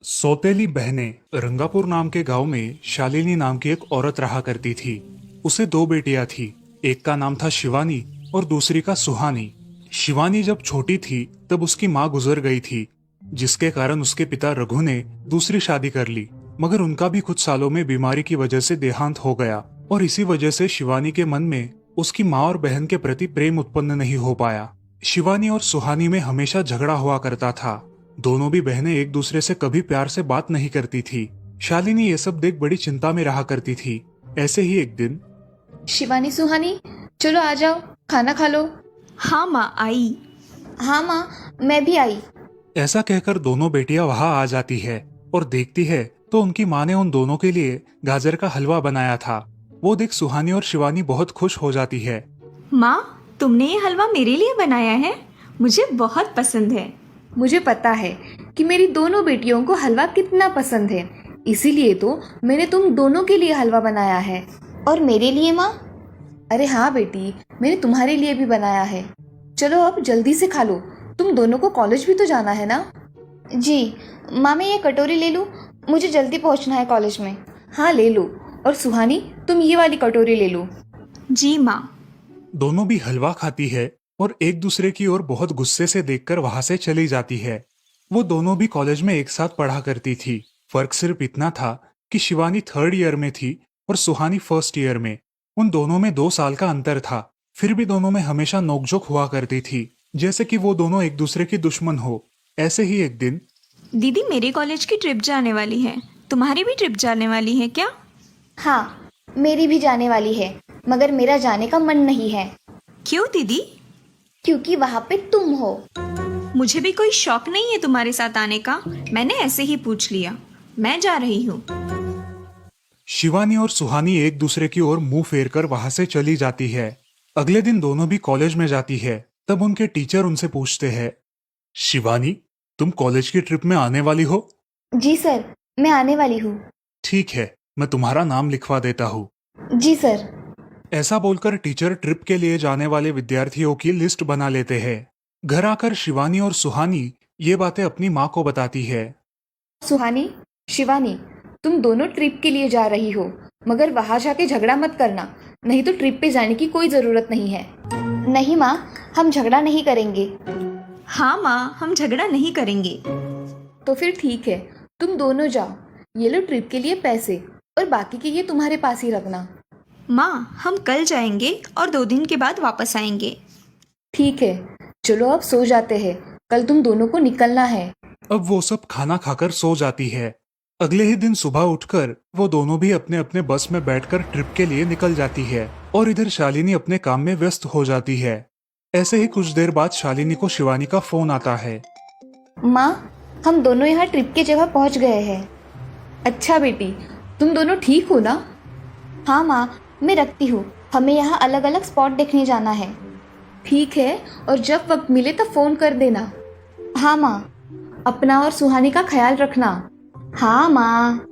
सौतेली बहनें रंगापुर नाम के गांव में शालिनी नाम की एक औरत रहा करती थी। उसे दो बेटियां थी। एक का नाम था शिवानी और दूसरी का सुहानी। शिवानी जब छोटी थी तब उसकी माँ गुजर गई थी, जिसके कारण उसके पिता रघु ने दूसरी शादी कर ली। मगर उनका भी कुछ सालों में बीमारी की वजह से देहांत हो गया और इसी वजह से शिवानी के मन में उसकी माँ और बहन के प्रति प्रेम उत्पन्न नहीं हो पाया। शिवानी और सुहानी में हमेशा झगड़ा हुआ करता था। दोनों भी बहनें एक दूसरे से कभी प्यार से बात नहीं करती थी। शालिनी ये सब देख बड़ी चिंता में रहा करती थी। ऐसे ही एक दिन शिवानी सुहानी, चलो आ जाओ, खाना खा लो। हाँ माँ, आई। हाँ माँ, मैं भी आई। ऐसा कहकर दोनों बेटियां वहां आ जाती है और देखती है तो उनकी माँ ने उन दोनों के लिए गाजर का हलवा बनाया था। वो देख सुहानी और शिवानी बहुत खुश हो जाती है। माँ, तुमने ये हलवा मेरे लिए बनाया है? मुझे बहुत पसंद है। मुझे पता है कि मेरी दोनों बेटियों को हलवा कितना पसंद है, इसीलिए तो मैंने तुम दोनों के लिए हलवा बनाया है। और मेरे लिए माँ? अरे हाँ बेटी, मैंने तुम्हारे लिए भी बनाया है। चलो अब जल्दी से खा लो, तुम दोनों को कॉलेज भी तो जाना है ना। जी माँ, मैं ये कटोरी ले लूँ? मुझे जल्दी पहुँचना है कॉलेज में। हाँ ले लो। और सुहानी, तुम ये वाली कटोरी ले लो। जी माँ। दोनों भी हलवा खाती है और एक दूसरे की ओर बहुत गुस्से से देखकर वहां से चली जाती है। वो दोनों भी कॉलेज में एक साथ पढ़ा करती थी। फर्क सिर्फ इतना था कि शिवानी थर्ड ईयर में थी और सुहानी फर्स्ट ईयर में। उन दोनों में 2 साल का अंतर था। फिर भी दोनों में हमेशा नोकझोंक हुआ करती थी, जैसे कि वो दोनों एक दूसरे की दुश्मन हो। ऐसे ही एक दिन दीदी, मेरे कॉलेज की ट्रिप जाने वाली है। तुम्हारी भी ट्रिप जाने वाली है क्या? हाँ, मेरी भी जाने वाली है, मगर मेरा जाने का मन नहीं है। क्यों दीदी? क्योंकि वहाँ पे तुम हो। मुझे भी कोई शौक नहीं है तुम्हारे साथ आने का। मैंने ऐसे ही पूछ लिया। मैं जा रही हूँ। शिवानी और सुहानी एक दूसरे की ओर मुंह फेरकर वहां से चली जाती है। अगले दिन दोनों भी कॉलेज में जाती है। तब उनके टीचर उनसे पूछते हैं, शिवानी, तुम कॉलेज की ट्रिप में आने वाली हो? जी सर, मैं आने वाली हूँ। ठीक है, मैं तुम्हारा नाम लिखवा देता हूँ। जी सर। ऐसा बोलकर टीचर ट्रिप के लिए जाने वाले विद्यार्थियों की लिस्ट बना लेते हैं। घर आकर शिवानी और सुहानी ये बातें अपनी माँ को बताती है। सुहानी, शिवानी, तुम दोनों ट्रिप के लिए जा रही हो, मगर वहां जाके झगड़ा मत करना, नहीं तो ट्रिप पे जाने की कोई जरूरत नहीं है। नहीं माँ, हम झगड़ा नहीं करेंगे। हाँ माँ, हम झगड़ा नहीं करेंगे। तो फिर ठीक है, तुम दोनों जाओ। ये लो ट्रिप के लिए पैसे, और बाकी के ये तुम्हारे पास ही रखना। माँ, हम कल जाएंगे और 2 दिन के बाद वापस आएंगे। ठीक है, चलो अब सो जाते हैं, कल तुम दोनों को निकलना है। अब वो सब खाना खाकर सो जाती है। अगले ही दिन सुबह उठकर वो दोनों भी अपने अपने बस में बैठकर ट्रिप के लिए निकल जाती है और इधर शालिनी अपने काम में व्यस्त हो जाती है। ऐसे ही कुछ देर बाद शालिनी को शिवानी का फोन आता है। माँ, हम दोनों यहाँ ट्रिप की जगह पहुँच गए हैं। अच्छा बेटी, तुम दोनों ठीक हो ना? हाँ माँ, मैं रखती हूँ, हमें यहाँ अलग अलग स्पॉट देखने जाना है। ठीक है, और जब वक्त मिले तब फोन कर देना। हाँ माँ, अपना और सुहानी का ख्याल रखना। हाँ माँ।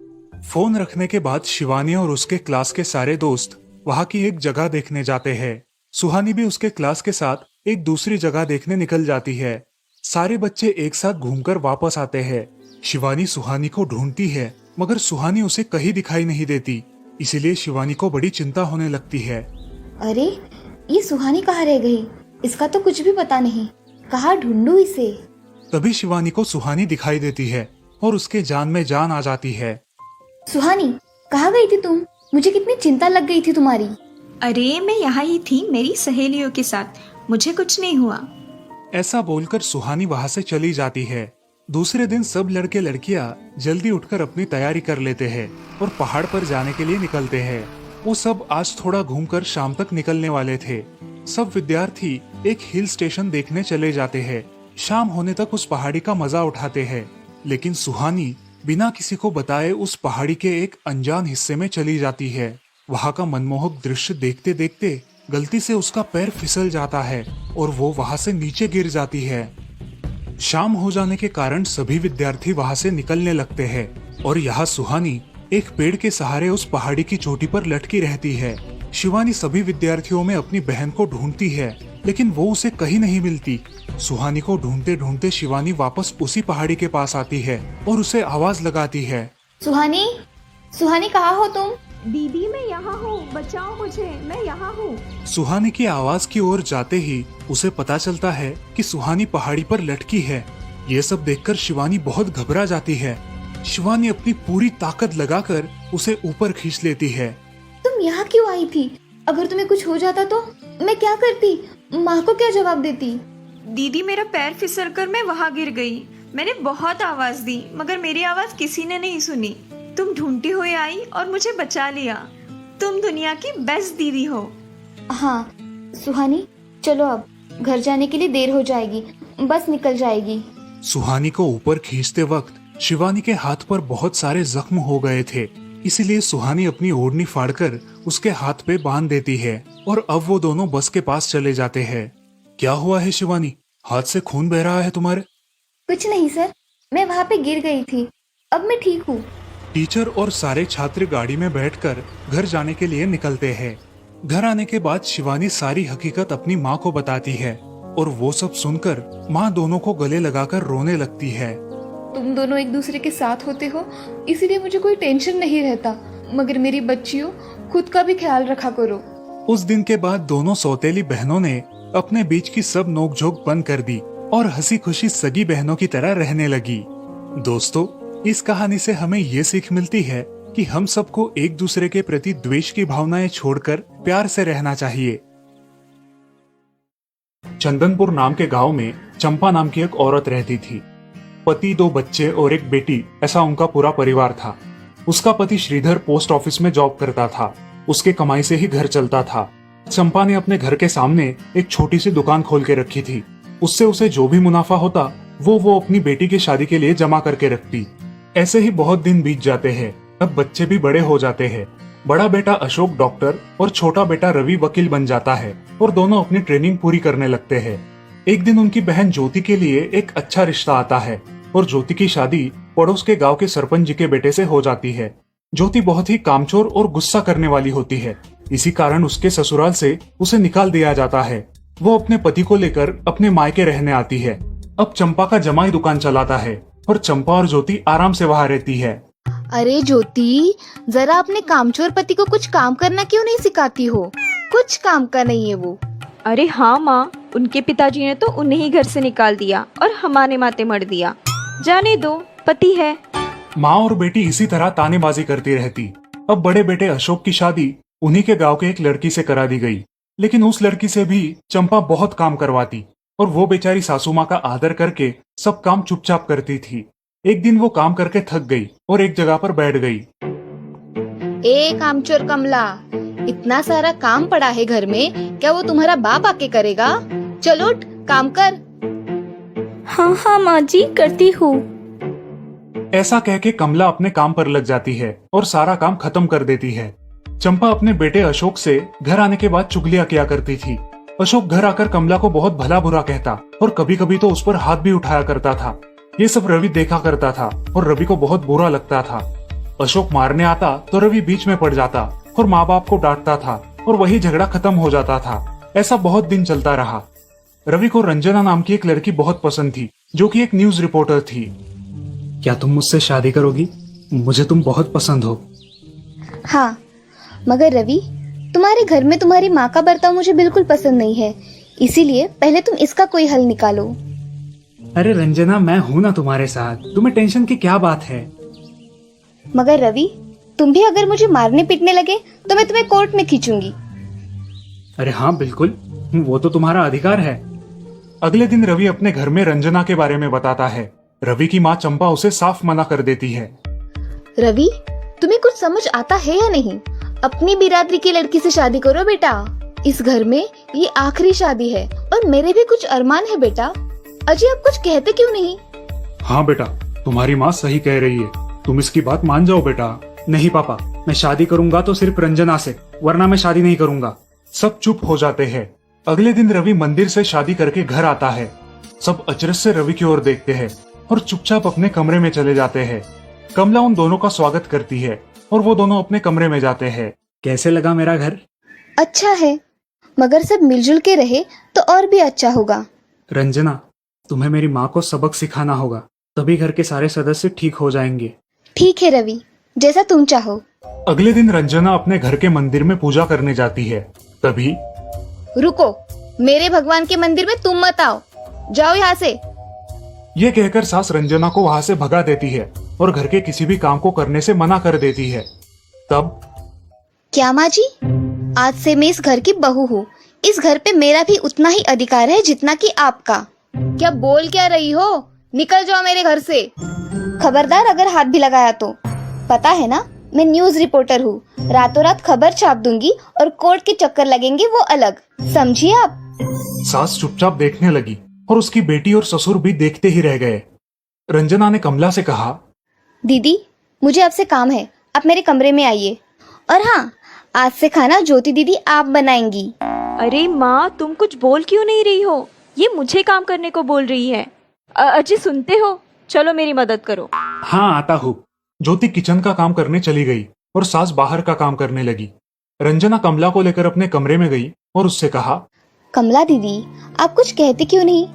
फोन रखने के बाद शिवानी और उसके क्लास के सारे दोस्त वहाँ की एक जगह देखने जाते हैं। सुहानी भी उसके क्लास के साथ एक दूसरी जगह देखने निकल जाती है। सारे बच्चे एक साथ घूमकर वापस आते हैं। शिवानी सुहानी को ढूंढती है, मगर सुहानी उसे कहीं दिखाई नहीं देती। इसीलिए शिवानी को बड़ी चिंता होने लगती है। अरे, ये सुहानी कहाँ रह गई? इसका तो कुछ भी पता नहीं, कहाँ ढूंढूं इसे? तभी शिवानी को सुहानी दिखाई देती है और उसके जान में जान आ जाती है। सुहानी, कहाँ गई थी तुम? मुझे कितनी चिंता लग गई थी तुम्हारी। अरे, मैं यहाँ ही थी मेरी सहेलियों के साथ। मुझे कुछ नहीं हुआ। ऐसा बोलकर सुहानी वहां से चली जाती है। दूसरे दिन सब लड़के लड़कियां जल्दी उठकर अपनी तैयारी कर लेते हैं और पहाड़ पर जाने के लिए निकलते हैं। वो सब आज थोड़ा घूमकर शाम तक निकलने वाले थे। सब विद्यार्थी एक हिल स्टेशन देखने चले जाते हैं। शाम होने तक उस पहाड़ी का मजा उठाते हैं, लेकिन सुहानी बिना किसी को बताए उस पहाड़ी के एक अनजान हिस्से में चली जाती है। वहाँ का मनमोहक दृश्य देखते देखते गलती से उसका पैर फिसल जाता है और वो वहाँ से नीचे गिर जाती है। शाम हो जाने के कारण सभी विद्यार्थी वहाँ से निकलने लगते हैं और यहाँ सुहानी एक पेड़ के सहारे उस पहाड़ी की चोटी पर लटकी रहती है। शिवानी सभी विद्यार्थियों में अपनी बहन को ढूंढती है, लेकिन वो उसे कहीं नहीं मिलती। सुहानी को ढूंढते ढूंढते शिवानी वापस उसी पहाड़ी के पास आती है और उसे आवाज लगाती है। सुहानी, सुहानी कहाँ हो तुम? दीदी मैं यहाँ हूँ, बचाओ मुझे, मैं यहाँ हूँ। सुहानी की आवाज की ओर जाते ही उसे पता चलता है कि सुहानी पहाड़ी पर लटकी है। ये सब देखकर शिवानी बहुत घबरा जाती है। शिवानी अपनी पूरी ताकत लगाकर उसे ऊपर खींच लेती है। तुम यहाँ क्यों आई थी? अगर तुम्हें कुछ हो जाता तो मैं क्या करती? माँ को क्या जवाब देती? दीदी मेरा पैर फिसल कर मैं वहाँ गिर गई। मैंने बहुत आवाज दी मगर मेरी आवाज किसी ने नहीं सुनी। तुम ढूंढती हुई आई और मुझे बचा लिया। तुम दुनिया की बेस्ट दीदी हो। हाँ सुहानी, चलो अब घर जाने के लिए देर हो जाएगी, बस निकल जाएगी। सुहानी को ऊपर खींचते वक्त शिवानी के हाथ पर बहुत सारे जख्म हो गए थे, इसलिए सुहानी अपनी ओढ़नी फाड़कर उसके हाथ पे बांध देती है और अब वो दोनों बस के पास चले जाते हैं। क्या हुआ है शिवानी, हाथ से खून बह रहा है तुम्हारे? कुछ नहीं सर, मैं वहाँ पे गिर गई थी, अब मैं ठीक हूँ। टीचर और सारे छात्र गाड़ी में बैठकर घर जाने के लिए निकलते हैं। घर आने के बाद शिवानी सारी हकीकत अपनी माँ को बताती है और वो सब सुनकर माँ दोनों को गले लगाकर रोने लगती है। तुम दोनों एक दूसरे के साथ होते हो इसीलिए मुझे कोई टेंशन नहीं रहता, मगर मेरी बच्चियों खुद का भी ख्याल रखा करो। उस दिन के बाद दोनों सौतेली बहनों ने अपने बीच की सब नोकझोंक बंद कर दी और हंसी खुशी सगी बहनों की तरह रहने लगी। दोस्तों, इस कहानी से हमें ये सीख मिलती है कि हम सबको एक दूसरे के प्रति द्वेष की भावनाएं छोड़कर प्यार से रहना चाहिए। चंदनपुर नाम के गांव में चंपा नाम की एक औरत रहती थी। पति, 2 बच्चे और एक बेटी, ऐसा उनका पूरा परिवार था। उसका पति श्रीधर पोस्ट ऑफिस में जॉब करता था। उसके कमाई से ही घर चलता था। चंपा ने अपने घर के सामने एक छोटी सी दुकान खोल के रखी थी। उससे उसे जो भी मुनाफा होता वो अपनी बेटी की शादी के लिए जमा करके रखती। ऐसे ही बहुत दिन बीत जाते हैं। अब बच्चे भी बड़े हो जाते हैं। बड़ा बेटा अशोक डॉक्टर और छोटा बेटा रवि वकील बन जाता है और दोनों अपनी ट्रेनिंग पूरी करने लगते हैं। एक दिन उनकी बहन ज्योति के लिए एक अच्छा रिश्ता आता है और ज्योति की शादी पड़ोस के गांव के सरपंच जी के बेटे से हो जाती है। ज्योति बहुत ही कामचोर और गुस्सा करने वाली होती है। इसी कारण उसके ससुराल से उसे निकाल दिया जाता है। वो अपने पति को लेकर अपने मायके रहने आती है। अब चंपा का जमाई दुकान चलाता है और चंपा और ज्योति आराम से वहाँ रहती है। अरे ज्योति, जरा अपने कामचोर पति को कुछ काम करना क्यों नहीं सिखाती हो? कुछ काम का नहीं है वो। अरे हाँ माँ, उनके पिताजी ने तो उन्हें ही घर से निकाल दिया और हमारे माथे मर दिया। जाने दो, पति है। माँ और बेटी इसी तरह तानेबाजी करती रहती। अब बड़े बेटे अशोक की शादी उन्हीं के गांव के एक लड़की से करा दी गई, लेकिन उस लड़की से भी चंपा बहुत काम करवाती और वो बेचारी सासू माँ का आदर करके सब काम चुपचाप करती थी। एक दिन वो काम करके थक गई और एक जगह पर बैठ गई। ए कामचोर कमला, इतना सारा काम पड़ा है घर में, क्या वो तुम्हारा बाप आके करेगा? चलो उठ, काम कर। हाँ हाँ माँ जी, करती हूँ। ऐसा कह के कमला अपने काम पर लग जाती है और सारा काम खत्म कर देती है। चंपा अपने बेटे अशोक से घर आने के बाद चुगलियां किया करती थी। अशोक घर आकर कमला को बहुत भला बुरा कहता और कभी कभी तो उस पर हाथ भी उठाया करता था। ये सब रवि देखा करता था और रवि को बहुत बुरा लगता था। अशोक मारने आता तो रवि बीच में पड़ जाता और माँ बाप को डांटता था और वही झगड़ा खत्म हो जाता था। ऐसा बहुत दिन चलता रहा। रवि को रंजना नाम की एक लड़की बहुत पसंद थी, जो कि एक न्यूज रिपोर्टर थी। क्या तुम मुझसे शादी करोगी? मुझे तुम बहुत पसंद हो। हाँ, मगर रवि, तुम्हारे घर में तुम्हारी माँ का बर्ताव मुझे बिल्कुल पसंद नहीं है, इसीलिए पहले तुम इसका कोई हल निकालो। अरे रंजना, मैं हूँ ना तुम्हारे साथ, तुम्हें टेंशन की क्या बात है? मगर रवि, तुम भी अगर मुझे मारने पीटने लगे तो मैं तुम्हें कोर्ट में खींचूंगी। अरे हाँ बिल्कुल, वो तो तुम्हारा अधिकार है। अगले दिन रवि अपने घर में रंजना के बारे में बताता है। रवि की माँ चंपा उसे साफ मना कर देती है। रवि, तुम्हें कुछ समझ आता है या नहीं? अपनी बिरादरी की लड़की से शादी करो बेटा। इस घर में ये आखिरी शादी है और मेरे भी कुछ अरमान है बेटा। अजय, आप कुछ कहते क्यों नहीं? हाँ बेटा, तुम्हारी माँ सही कह रही है, तुम इसकी बात मान जाओ बेटा। नहीं पापा, मैं शादी करूंगा तो सिर्फ रंजना से, वरना मैं शादी नहीं करूंगा। सब चुप हो जाते हैं। अगले दिन रवि मंदिर से शादी करके घर आता है। सब अचरज से रवि की ओर देखते हैं और चुपचाप अपने कमरे में चले जाते हैं। कमला उन दोनों का स्वागत करती है और वो दोनों अपने कमरे में जाते हैं। कैसे लगा मेरा घर? अच्छा है, मगर सब मिलजुल के रहे तो और भी अच्छा होगा। रंजना, तुम्हें मेरी माँ को सबक सिखाना होगा, तभी घर के सारे सदस्य ठीक हो जाएंगे। ठीक है रवि, जैसा तुम चाहो। अगले दिन रंजना अपने घर के मंदिर में पूजा करने जाती है। तभी रुको, मेरे भगवान के मंदिर में तुम मत आओ, जाओ यहाँ से। ये कहकर सास रंजना को वहां से भगा देती है और घर के किसी भी काम को करने से मना कर देती है। तब क्या माँ जी, आज से मैं इस घर की बहू हूँ। इस घर पे मेरा भी उतना ही अधिकार है जितना कि आपका। क्या बोल क्या रही हो? निकल जाओ मेरे घर से। खबरदार अगर हाथ भी लगाया तो। पता है ना, मैं न्यूज रिपोर्टर हूँ। रातों रात खबर छाप दूंगी और कोर्ट के चक्कर लगेंगे वो अलग, समझिए आप। सास चुपचाप देखने लगी और उसकी बेटी और ससुर भी देखते ही रह गए। रंजना ने कमला से कहा, दीदी, मुझे आपसे काम है, आप मेरे कमरे में आइए। और हाँ, आज से खाना ज्योति दीदी आप बनाएंगी। अरे माँ, तुम कुछ बोल क्यों नहीं रही हो? ये मुझे काम करने को बोल रही है। अजय, सुनते हो? चलो मेरी मदद करो। हाँ आता हूँ। ज्योति किचन का काम करने चली गई और सास बाहर का काम करने लगी। रंजना कमला को लेकर अपने कमरे में गई और उससे कहा, कमला दीदी, आप कुछ कहते क्यों नहीं?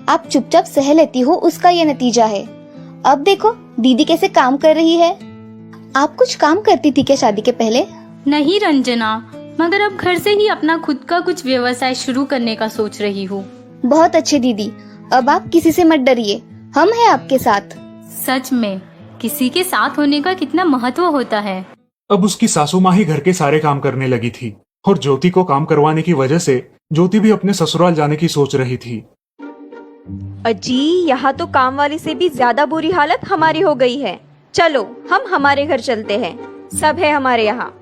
आप चुपचाप सह लेती हो, उसका ये नतीजा है। अब देखो दीदी कैसे काम कर रही है। आप कुछ काम करती थी क्या शादी के पहले? नहीं रंजना, मगर अब घर से ही अपना खुद का कुछ व्यवसाय शुरू करने का सोच रही हूँ। बहुत अच्छे दीदी, अब आप किसी से मत डरिए, हम हैं आपके साथ। सच में किसी के साथ होने का कितना महत्व होता है। अब उसकी सासू माँ ही घर के सारे काम करने लगी थी और ज्योति को काम करवाने की वजह से ज्योति भी अपने ससुराल जाने की सोच रही थी। अजी, यहाँ तो काम वाली से भी ज्यादा बुरी हालत हमारी हो गई है। चलो हम हमारे घर चलते हैं, सब है हमारे यहाँ।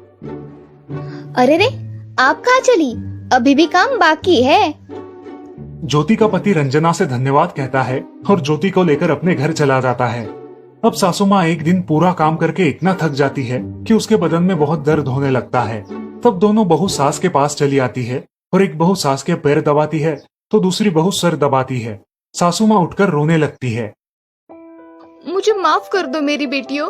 अरे रे, आप कहाँ चली? अभी भी काम बाकी है। ज्योति का पति रंजना से धन्यवाद कहता है और ज्योति को लेकर अपने घर चला जाता है। अब सासू माँ एक दिन पूरा काम करके इतना थक जाती है कि उसके बदन में बहुत दर्द होने लगता है। तब दोनों बहू सास के पास चली आती है और एक बहू सास के पैर दबाती है तो दूसरी बहू सर दबाती है। सासू माँ उठकर रोने लगती है। मुझे माफ कर दो मेरी बेटियों,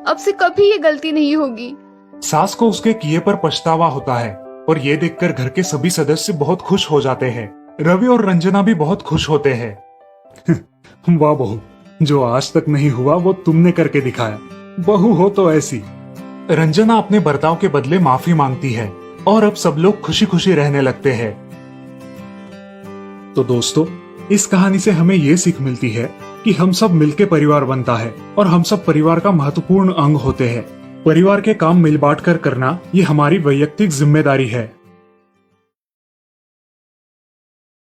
अब से कभी ये गलती नहीं होगी। सास को उसके किए पर पछतावा होता है और ये देखकर घर के सभी सदस्य बहुत खुश हो जाते हैं। रवि और रंजना भी बहुत खुश होते हैं। वाह बहू, जो आज तक नहीं हुआ वो तुमने करके दिखाया। बहू हो तो ऐसी। रंजना अपने बर्ताव के बदले माफी मांगती है और अब सब लोग खुशी खुशी रहने लगते हैं। तो दोस्तों, इस कहानी से हमें ये सीख मिलती है कि हम सब मिलके परिवार बनता है और हम सब परिवार का महत्वपूर्ण अंग होते हैं। परिवार के काम मिल बांट कर करना ये हमारी वैयक्तिक जिम्मेदारी है।